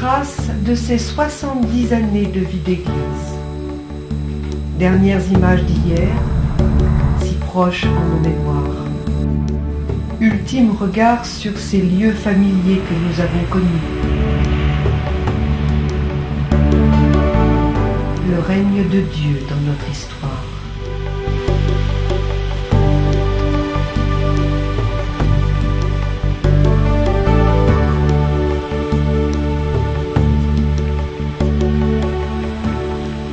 traces de ces 70 années de vie d'église. Dernières images d'hier, si proches en nos mémoires. Ultime regard sur ces lieux familiers que nous avons connus. Le règne de Dieu dans notre histoire.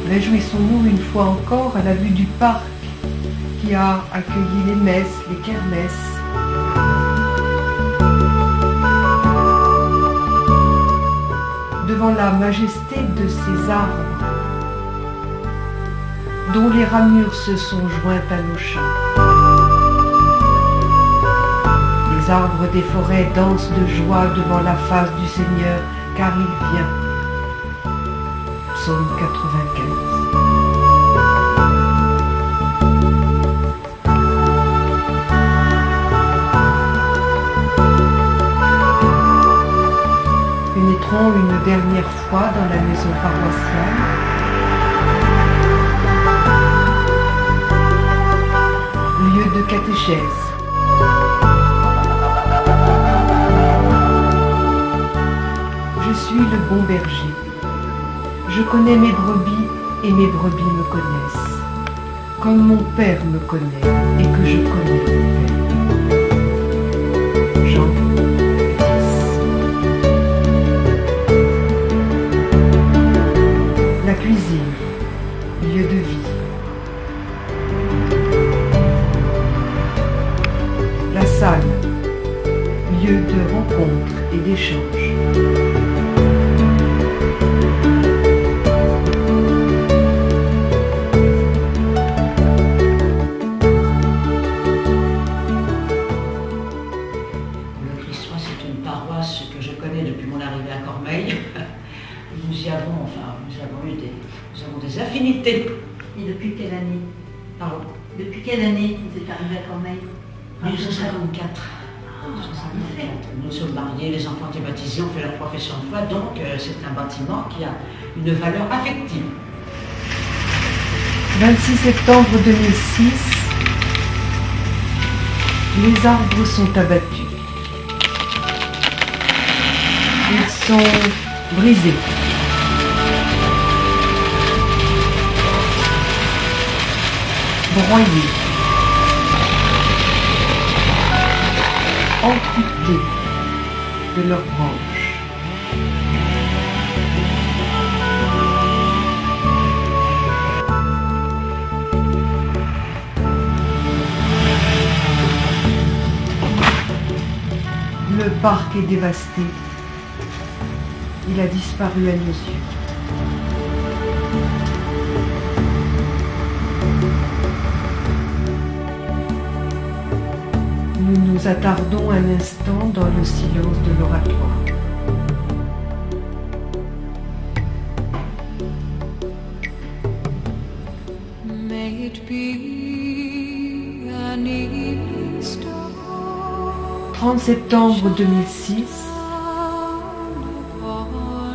Réjouissons-nous une fois encore à la vue du parc qui a accueilli les messes, les kermesses. Devant la majesté de ces arbres, dont les ramures se sont jointes à nos chants. Les arbres des forêts dansent de joie devant la face du Seigneur, car il vient. Psaume 95. Pénétrons une dernière fois dans la maison paroissiale. Lieu de catéchèse. Je suis le bon berger. Je connais mes brebis et mes brebis me connaissent, comme mon Père me connaît et que je connais mon Père. Jean 10. La cuisine, lieu de vie. La salle, lieu de rencontre et d'échange. Nous avons des affinités. Et depuis quelle année? Pardon? Depuis quelle année vous êtes arrivé à Cormeilles? 1954. Nous sommes mariés, les enfants étaient baptisés, on fait leur profession de foi, donc c'est un bâtiment qui a une valeur affective. 26 septembre 2006, les arbres sont abattus. Ils sont brisés. Broyés, amputés de leurs branches. Le parc est dévasté. Il a disparu à nos yeux. Nous nous attardons un instant dans le silence de l'oratoire. May it be an evening star. 30 septembre 2006,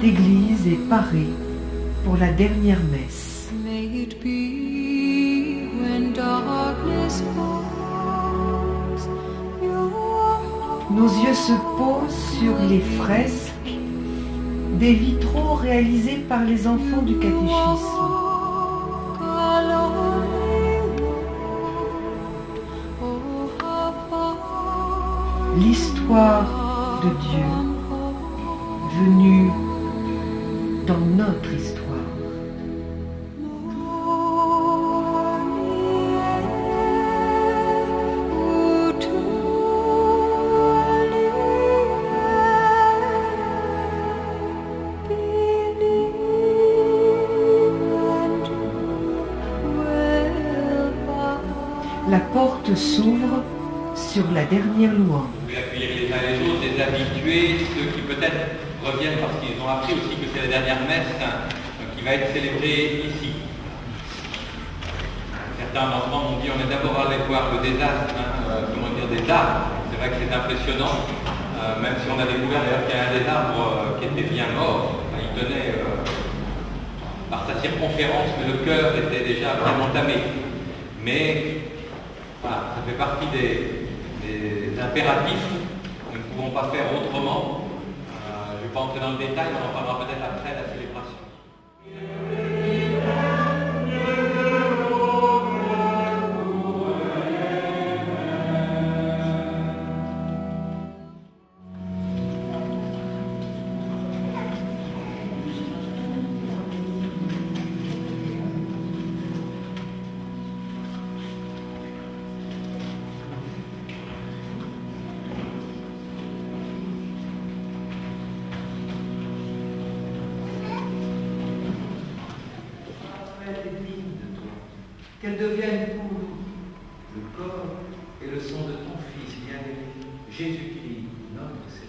l'église est parée pour la dernière messe. May it be when darkness falls. Nos yeux se posent sur les fresques des vitraux réalisés par les enfants du catéchisme. L'histoire de Dieu venue dans notre histoire. La porte s'ouvre sur la dernière louange. Vous pouvez accueillir les uns les autres, les habitués, ceux qui peut-être reviennent parce qu'ils ont appris aussi que c'est la dernière messe qui va être célébrée ici. Certains d'entre m'ont dit on est d'abord allé voir le désastre, des arbres. C'est vrai que c'est impressionnant, même si on a découvert d'ailleurs qu'il y a un des arbres qui était bien mort. tenait par sa circonférence, mais le cœur était déjà bien entamé. Mais voilà, ça fait partie des impératifs. Nous ne pouvons pas faire autrement. Je ne vais pas entrer dans le détail, on en parlera peut-être après la célébration. Qu'elle devienne pour nous le corps et le sang de ton Fils bien-aimé, Jésus-Christ, notre Seigneur.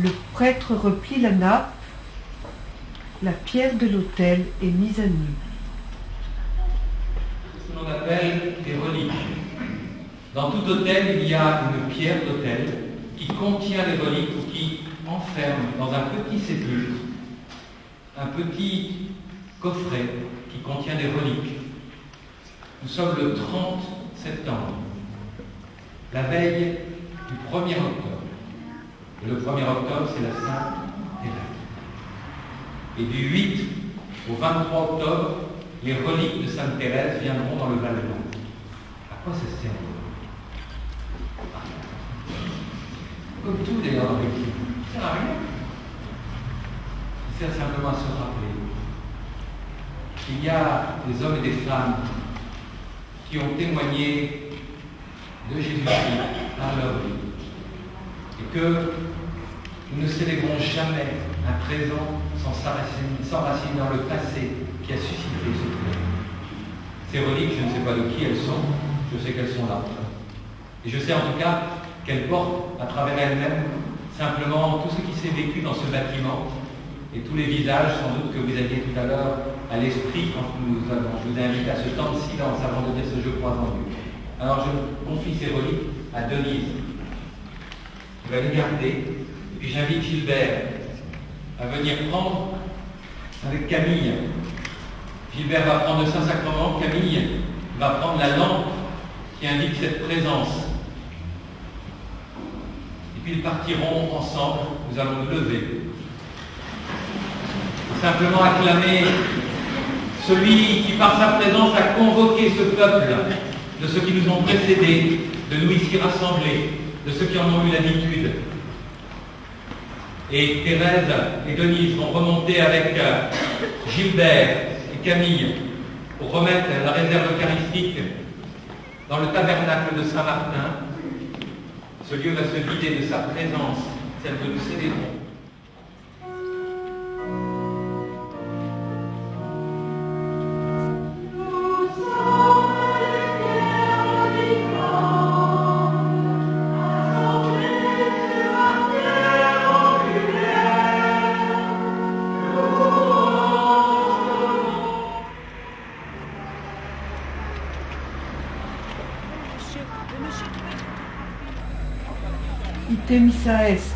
Le prêtre replie la nappe, la pierre de l'autel est mise à nu. Ce que l'on appelle des reliques. Dans tout autel, il y a une pierre d'autel qui contient les reliques ou qui enferme dans un petit sépulcre un petit coffret qui contient des reliques. Nous sommes le 30 septembre, la veille du 1er octobre. Et le 1er octobre, c'est la Sainte Thérèse. Et du 8 au 23 octobre, les reliques de Sainte Thérèse viendront dans le Val-Blanc. À quoi ça sert? Comme tout d'ailleurs dans l'Église, ça sert à rien. Ça sert simplement à se rappeler qu'il y a des hommes et des femmes qui ont témoigné de Jésus-Christ par leur vie. Et que nous ne célébrons jamais un présent sans s'enraciner dans le passé qui a suscité ce présent. Ces reliques, je ne sais pas de qui elles sont, je sais qu'elles sont là. Et je sais en tout cas qu'elles portent à travers elles-mêmes simplement tout ce qui s'est vécu dans ce bâtiment et tous les visages sans doute que vous aviez tout à l'heure à l'esprit quand je vous ai invité à ce temps de silence avant de dire ce je crois en Dieu. Alors je confie ces reliques à Denise. Je vais les garder, et puis j'invite Gilbert à venir prendre avec Camille. Gilbert va prendre le Saint-Sacrement, Camille va prendre la lampe qui indique cette présence. Et puis ils partiront ensemble, nous allons nous lever. Et simplement acclamer celui qui par sa présence a convoqué ce peuple, de ceux qui nous ont précédés, de nous ici rassemblés, de ceux qui en ont eu l'habitude. Et Thérèse et Denise vont remonter avec Gilbert et Camille pour remettre la réserve eucharistique dans le tabernacle de Saint-Martin. Ce lieu va se vider de sa présence, celle que nous célébrons. Ite missa est,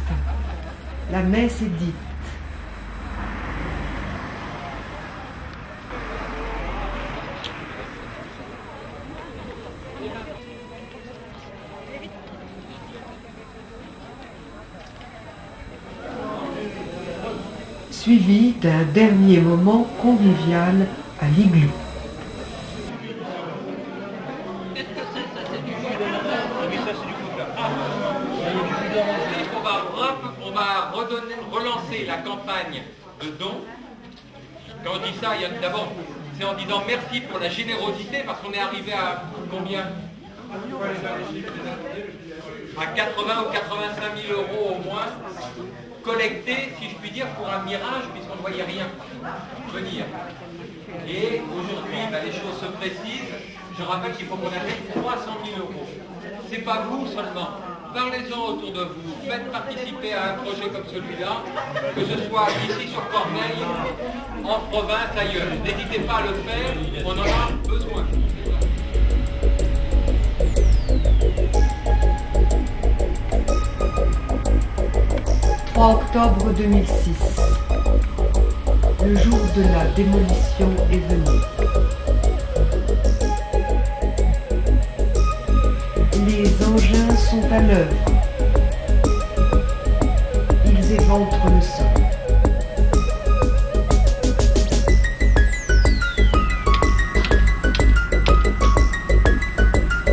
la messe est dite. suivi d'un dernier moment convivial à l'igloo. On va relancer la campagne de dons. Quand on dit ça, d'abord, c'est en disant merci pour la générosité, parce qu'on est arrivé à combien? À 80 ou 85 000 euros au moins, collectés, si je puis dire, pour un mirage, puisqu'on ne voyait rien venir. Et aujourd'hui, les choses se précisent. Je rappelle qu'il faut qu'on atteigne 300 000 euros. C'est pas vous seulement. Parlez-en autour de vous. Faites participer à un projet comme celui-là, que ce soit ici sur Corneille, en province, ailleurs. N'hésitez pas à le faire, on en a besoin. « 3 octobre 2006. Le jour de la démolition est venu. Les engins sont à l'œuvre. Ils éventrent le sol.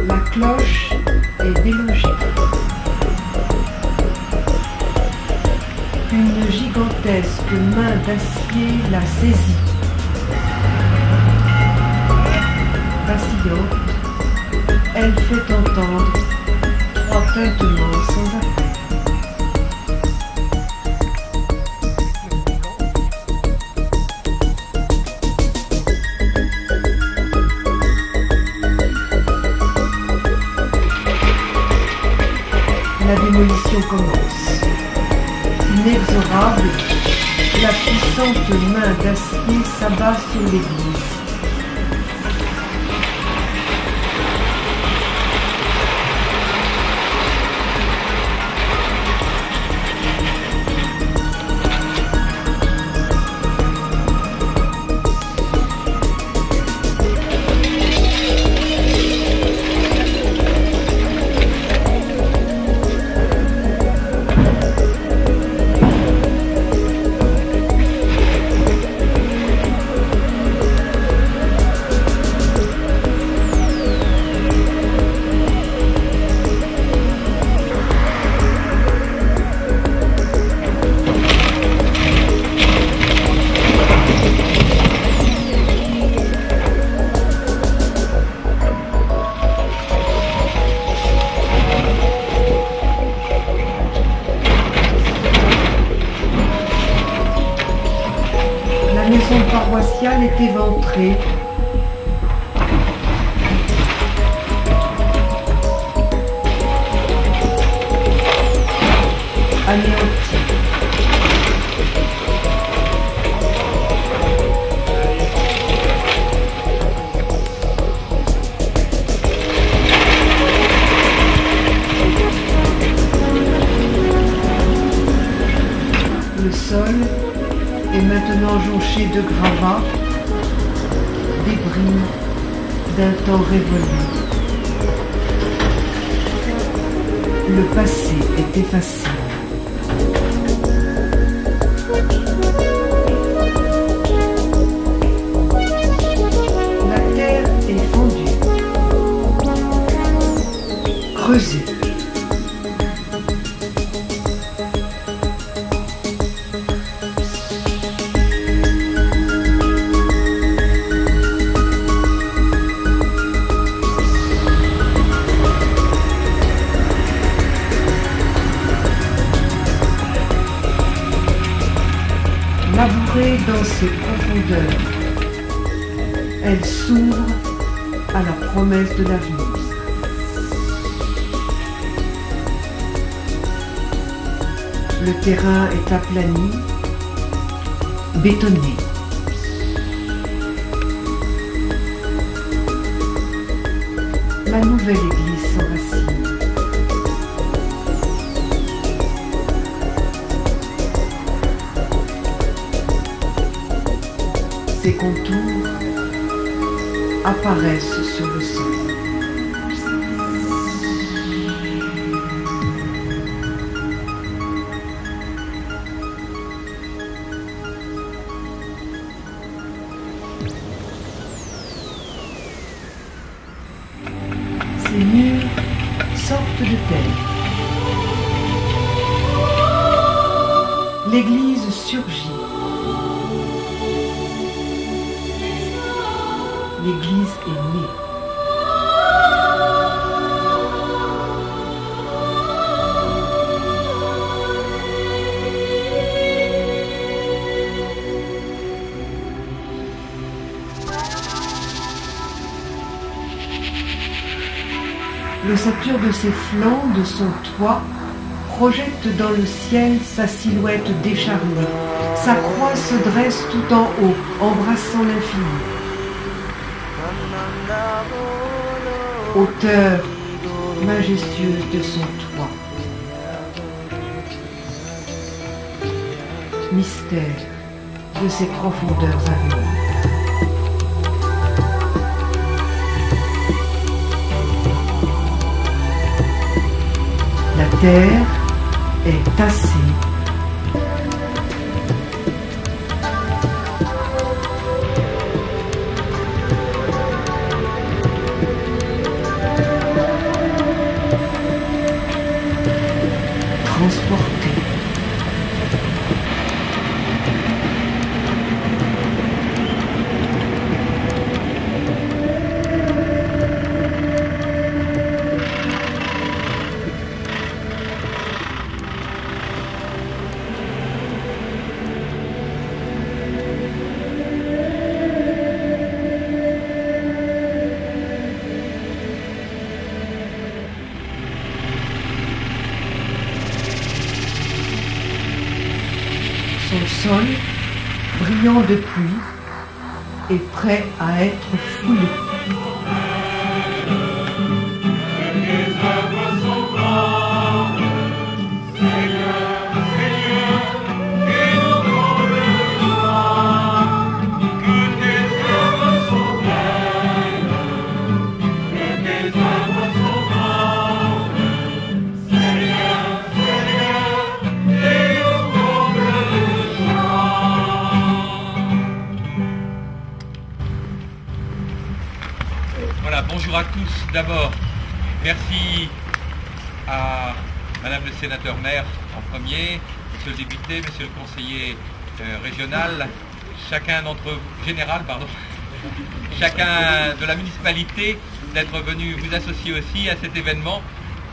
La cloche est délogée. Une gigantesque main d'acier la saisit. Vacillante, elle fait entendre 3 tintements sans appel. La démolition commence. Inexorable, la puissante main d'acier s'abat sur l'église. La maison paroissiale est éventrée. Anéantie. Le sol est maintenant jonché de gravats, débris d'un temps révolu. Le passé est effacé. La terre est fendue, creusée. Labourée dans ses profondeurs, elle s'ouvre à la promesse de l'avenir. Le terrain est aplani, bétonné. La nouvelle église s'enracine. Ses contours apparaissent sur le sol. sorte de terre. L'Église surgit. L'Église est née. L'ossature de ses flancs, de son toit, projette dans le ciel sa silhouette décharnée. Sa croix se dresse tout en haut, embrassant l'infini. Hauteur majestueuse de son toit. Mystère de ses profondeurs avenues. La terre est tassée. Transportée. Son sol, brillant de pluie, est prêt à être foulé. Voilà, bonjour à tous. D'abord, merci à Madame le sénateur maire en premier, Monsieur le député, Monsieur le conseiller régional, chacun d'entre vous, général, pardon, chacun de la municipalité d'être venu vous associer aussi à cet événement.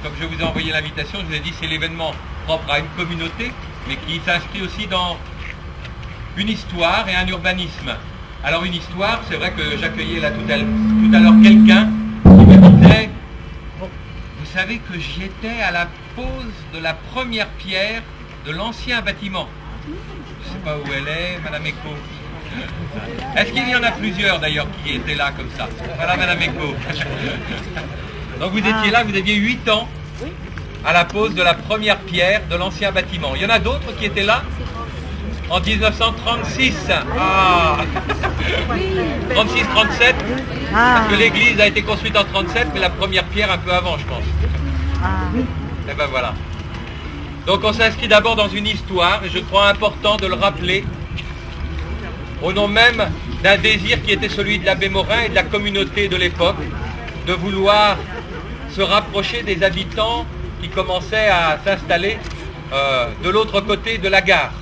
Comme je vous ai envoyé l'invitation, je vous ai dit c'est l'événement propre à une communauté, mais qui s'inscrit aussi dans une histoire et un urbanisme. Alors une histoire, c'est vrai que j'accueillais là tout à l'heure quelqu'un qui me disait « Vous savez que j'y étais à la pose de la première pierre de l'ancien bâtiment. » Je ne sais pas où elle est, Madame Eco. Est-ce qu'il y en a plusieurs d'ailleurs qui étaient là comme ça? Voilà Madame Eco. Donc vous étiez là, vous aviez 8 ans à la pose de la première pierre de l'ancien bâtiment. Il y en a d'autres qui étaient là en 1936. Ah 36-37, parce que l'église a été construite en 37, mais la première pierre un peu avant, je pense. Et ben voilà. Donc on s'inscrit d'abord dans une histoire, et je crois important de le rappeler, au nom même d'un désir qui était celui de l'abbé Morin et de la communauté de l'époque, de vouloir se rapprocher des habitants qui commençaient à s'installer de l'autre côté de la gare.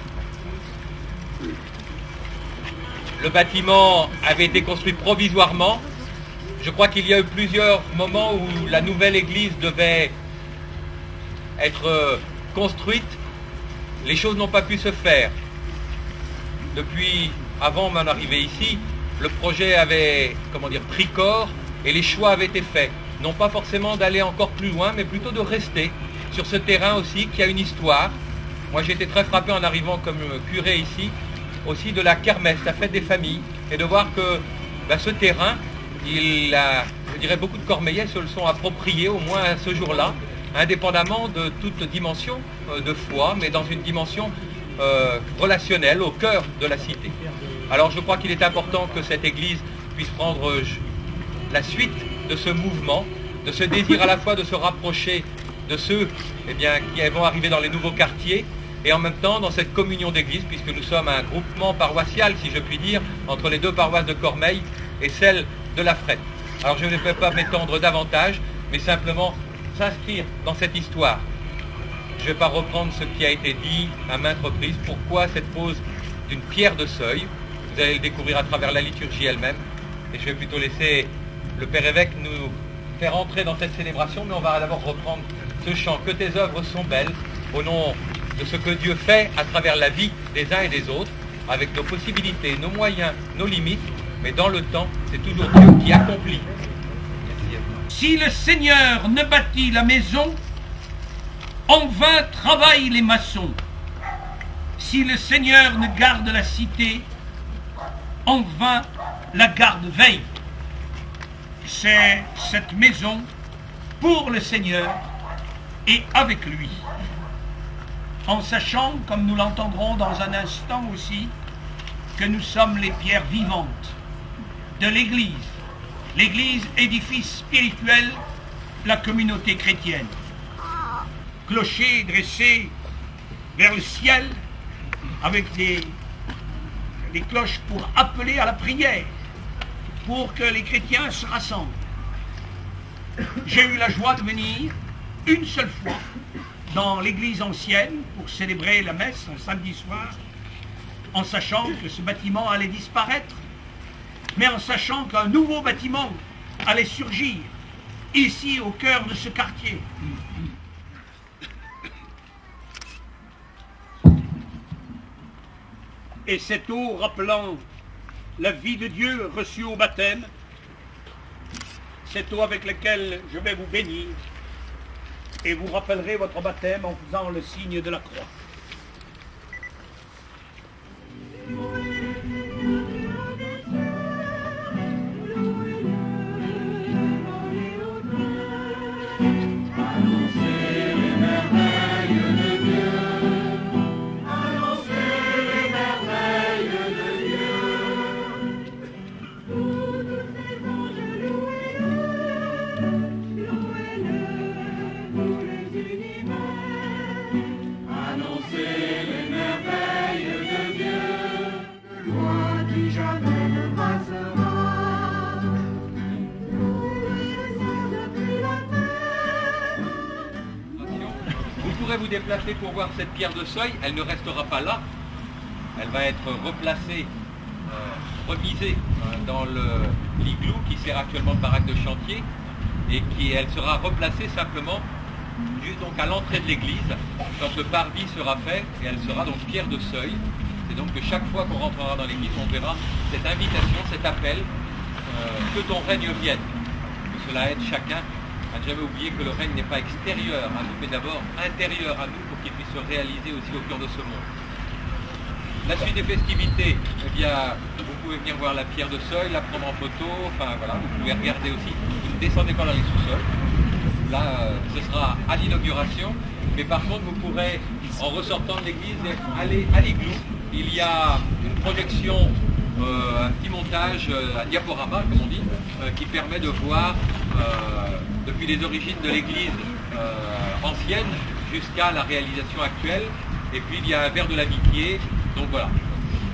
Le bâtiment avait été construit provisoirement. Je crois qu'il y a eu plusieurs moments où la nouvelle église devait être construite. Les choses n'ont pas pu se faire. Depuis avant mon arrivée ici, le projet avait, pris corps et les choix avaient été faits. Non pas forcément d'aller encore plus loin, mais plutôt de rester sur ce terrain aussi qui a une histoire. Moi j'ai été très frappé en arrivant comme curé ici, aussi de la kermesse, la fête des familles, et de voir que ce terrain, je dirais beaucoup de Cormeillais se le sont appropriés, au moins ce jour-là, indépendamment de toute dimension de foi, mais dans une dimension relationnelle, au cœur de la cité. Alors je crois qu'il est important que cette église puisse prendre la suite de ce mouvement, de ce désir à la fois de se rapprocher de ceux qui vont arriver dans les nouveaux quartiers, et en même temps dans cette communion d'église, puisque nous sommes un groupement paroissial, si je puis dire, entre les deux paroisses de Cormeilles et celle de la Frette. Alors je ne vais pas m'étendre davantage, mais simplement s'inscrire dans cette histoire. Je ne vais pas reprendre ce qui a été dit à maintes reprises. Pourquoi cette pose d'une pierre de seuil? Vous allez le découvrir à travers la liturgie elle-même. Et je vais plutôt laisser le Père évêque nous faire entrer dans cette célébration, mais on va d'abord reprendre ce chant « Que tes œuvres sont belles » au nom de ce que Dieu fait à travers la vie des uns et des autres, avec nos possibilités, nos moyens, nos limites, mais dans le temps, c'est toujours Dieu qui accomplit. Si le Seigneur ne bâtit la maison, en vain travaillent les maçons. Si le Seigneur ne garde la cité, en vain la garde veille. C'est cette maison pour le Seigneur et avec lui. En sachant, comme nous l'entendrons dans un instant aussi, que nous sommes les pierres vivantes de l'Église. L'Église, édifice spirituel, la communauté chrétienne. Clocher dressé vers le ciel avec des cloches pour appeler à la prière, pour que les chrétiens se rassemblent. J'ai eu la joie de venir une seule fois dans l'église ancienne pour célébrer la messe un samedi soir, en sachant que ce bâtiment allait disparaître, mais en sachant qu'un nouveau bâtiment allait surgir ici au cœur de ce quartier. Et cette eau rappelant la vie de Dieu reçue au baptême, cette eau avec laquelle je vais vous bénir, et vous rappellerez votre baptême en faisant le signe de la croix. Vous déplacer pour voir cette pierre de seuil, elle ne restera pas là, elle va être replacée, remisée dans l'igloo qui sert actuellement de baraque de chantier et elle sera replacée simplement juste donc à l'entrée de l'église quand le parvis sera fait et elle sera donc pierre de seuil. C'est donc que chaque fois qu'on rentrera dans l'église, on verra cette invitation, cet appel, que ton règne vienne, que cela aide chacun à ne jamais oublier que le règne n'est pas extérieur à nous, mais d'abord intérieur à nous pour qu'il puisse se réaliser aussi au cœur de ce monde. La suite des festivités, eh bien, vous pouvez venir voir la pierre de seuil, la prendre en photo, enfin voilà, vous pouvez regarder aussi. Vous ne descendez pas dans les sous-sols. Là, ce sera à l'inauguration, mais par contre, vous pourrez, en ressortant de l'église, aller à l'igloo. Il y a une projection, un petit montage, un diaporama, comme on dit, qui permet de voir depuis les origines de l'église ancienne jusqu'à la réalisation actuelle. Et puis il y a un verre de l'amitié. Donc voilà,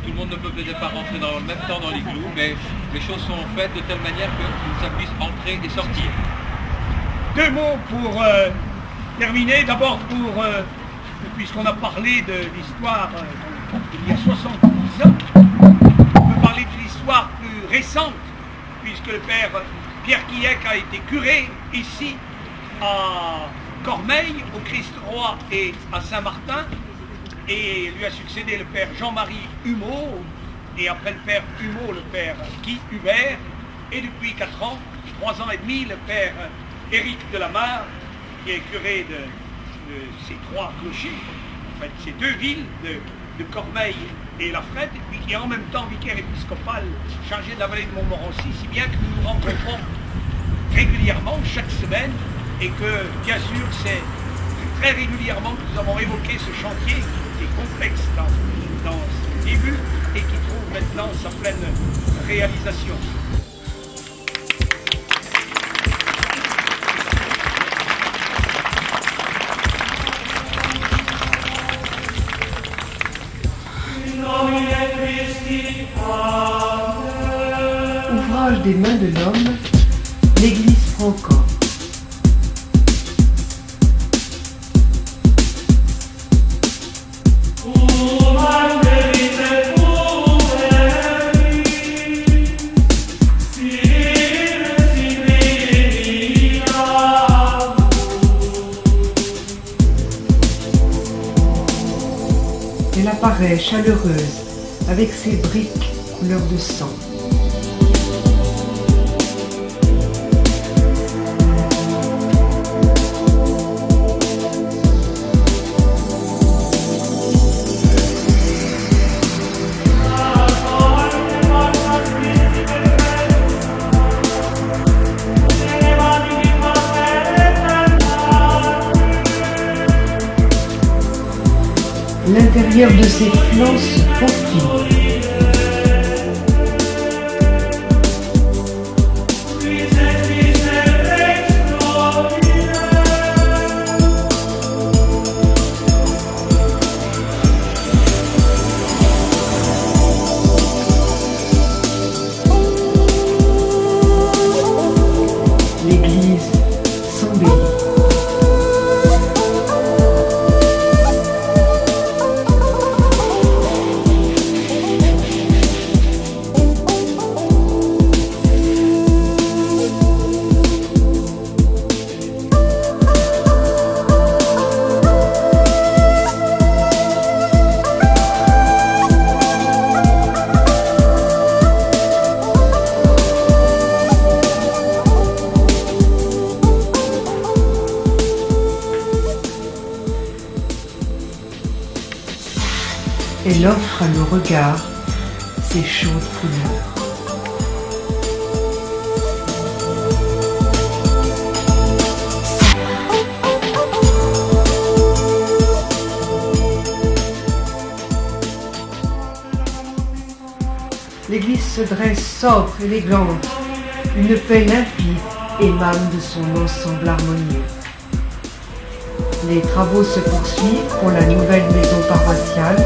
tout le monde ne peut peut-être pas rentrer dans le même temps dans l'igloo, mais les choses sont faites de telle manière que ça puisse entrer et sortir. Deux mots pour terminer. D'abord puisqu'on a parlé de l'histoire il y a 70 ans, on peut parler de l'histoire plus récente, puisque le père Pierre Quillec a été curé ici à Cormeilles, au Christ-Roi et à Saint-Martin, et lui a succédé le père Jean-Marie Humeau, et après le père Humeau, le père Guy Hubert, et depuis 4 ans, 3 ans et demi, le père Éric Delamarre, qui est curé de ces 3 clochers, en fait ces 2 villes de Cormeilles et La Frette, et puis qui est en même temps vicaire épiscopal chargé de la vallée de Montmorency, si bien que nous nous rencontrons régulièrement chaque semaine, et que bien sûr c'est très régulièrement que nous avons évoqué ce chantier qui est complexe dans ce début et qui trouve maintenant sa pleine réalisation. Ouvrage des mains de l'homme, l'Église prend corps. apparaît chaleureuse avec ses briques couleur de sang. L'intérieur de ses flancs se profile. L'église s'embellit. Elle offre à nos regards ses chaudes couleurs. L'église se dresse sobre, élégante. Une paix limpide émane de son ensemble harmonieux. Les travaux se poursuivent pour la nouvelle maison paroissiale.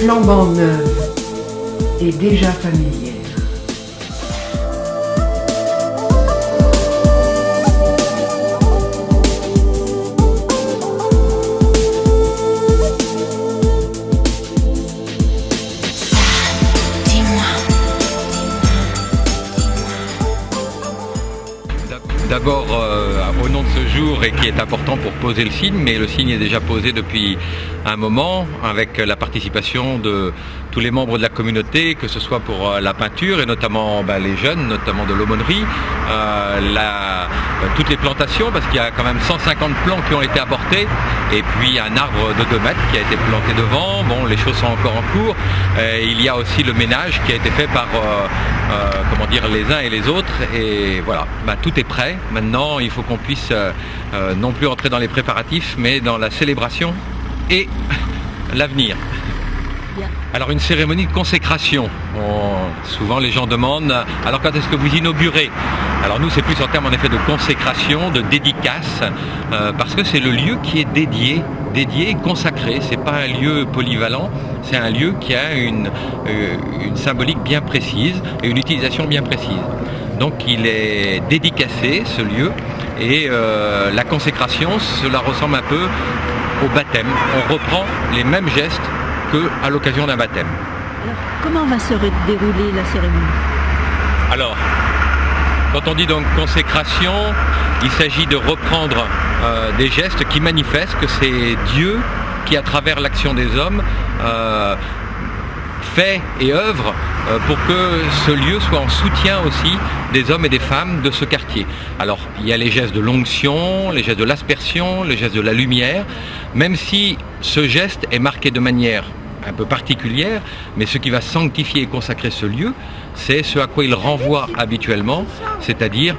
Flambant neuve et déjà familière. D'abord au nom de ce jour et qui est important pour poser le signe, mais le signe est déjà posé depuis un moment avec la participation de tous les membres de la communauté, que ce soit pour la peinture et notamment les jeunes, notamment de l'aumônerie, toutes les plantations parce qu'il y a quand même 150 plants qui ont été apportés et puis un arbre de 2 mètres qui a été planté devant. Bon, les choses sont encore en cours. Il y a aussi le ménage qui a été fait par comment dire, les uns et les autres et voilà, tout est prêt. Maintenant, il faut qu'on puisse non plus entrer dans les préparatifs, mais dans la célébration et l'avenir. Alors une cérémonie de consécration, souvent les gens demandent, alors quand est-ce que vous inaugurez? Alors nous c'est plus en termes en effet de consécration, de dédicace, parce que c'est le lieu qui est dédié et consacré, c'est pas un lieu polyvalent, c'est un lieu qui a une symbolique bien précise et une utilisation bien précise. Donc il est dédicacé ce lieu et la consécration, cela ressemble un peu au baptême, on reprend les mêmes gestes qu'à l'occasion d'un baptême. Alors, comment va se dérouler la cérémonie? Alors, quand on dit donc consécration, il s'agit de reprendre des gestes qui manifestent que c'est Dieu qui, à travers l'action des hommes, fait et œuvre pour que ce lieu soit en soutien aussi des hommes et des femmes de ce quartier. Alors, il y a les gestes de l'onction, les gestes de l'aspersion, les gestes de la lumière, même si ce geste est marqué de manière un peu particulière, mais ce qui va sanctifier et consacrer ce lieu, c'est ce à quoi il renvoie habituellement, c'est-à-dire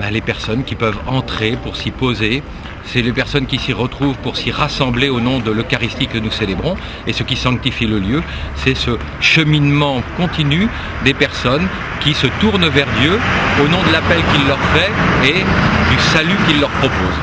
les personnes qui peuvent entrer pour s'y poser, c'est les personnes qui s'y retrouvent pour s'y rassembler au nom de l'Eucharistie que nous célébrons, et ce qui sanctifie le lieu, c'est ce cheminement continu des personnes qui se tournent vers Dieu au nom de l'appel qu'il leur fait et du salut qu'il leur propose.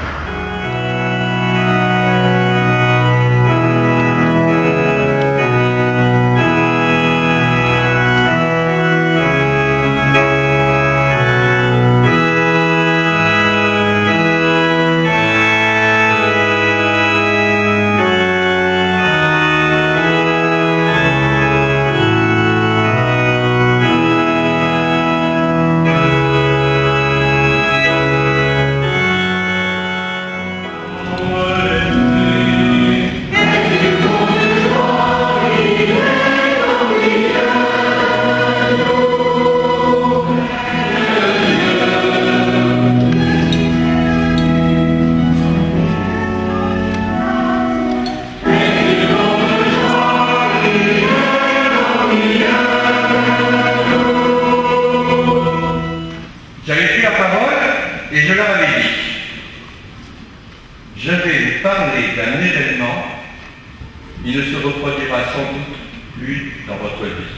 je vais parler d'un événement qui ne se reproduira sans doute plus dans votre vie.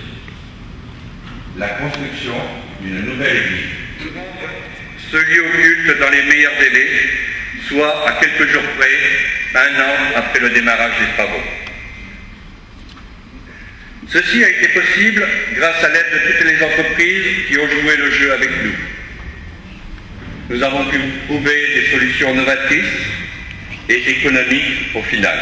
La construction d'une nouvelle église. Ce lieu occulte dans les meilleurs délais, soit à quelques jours près, 1 an après le démarrage des travaux. Ceci a été possible grâce à l'aide de toutes les entreprises qui ont joué le jeu avec nous. Nous avons pu trouver des solutions novatrices et économiques au final.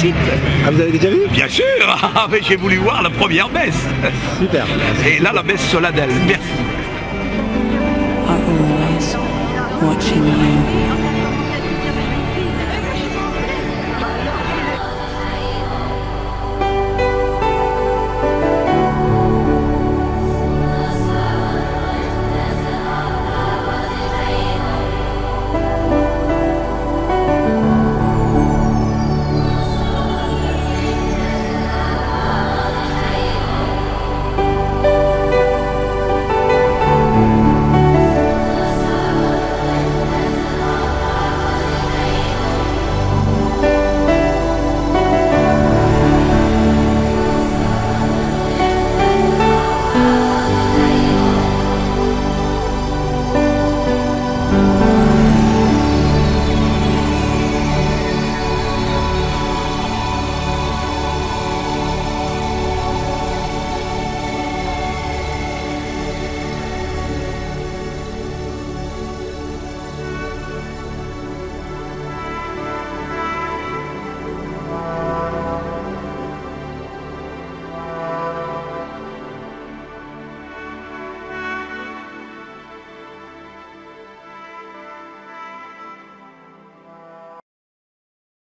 site. Ah, vous avez déjà vu? Bien sûr. J'ai voulu voir la première messe. Super. Et là, la messe solennelle. Merci. Are always watching you.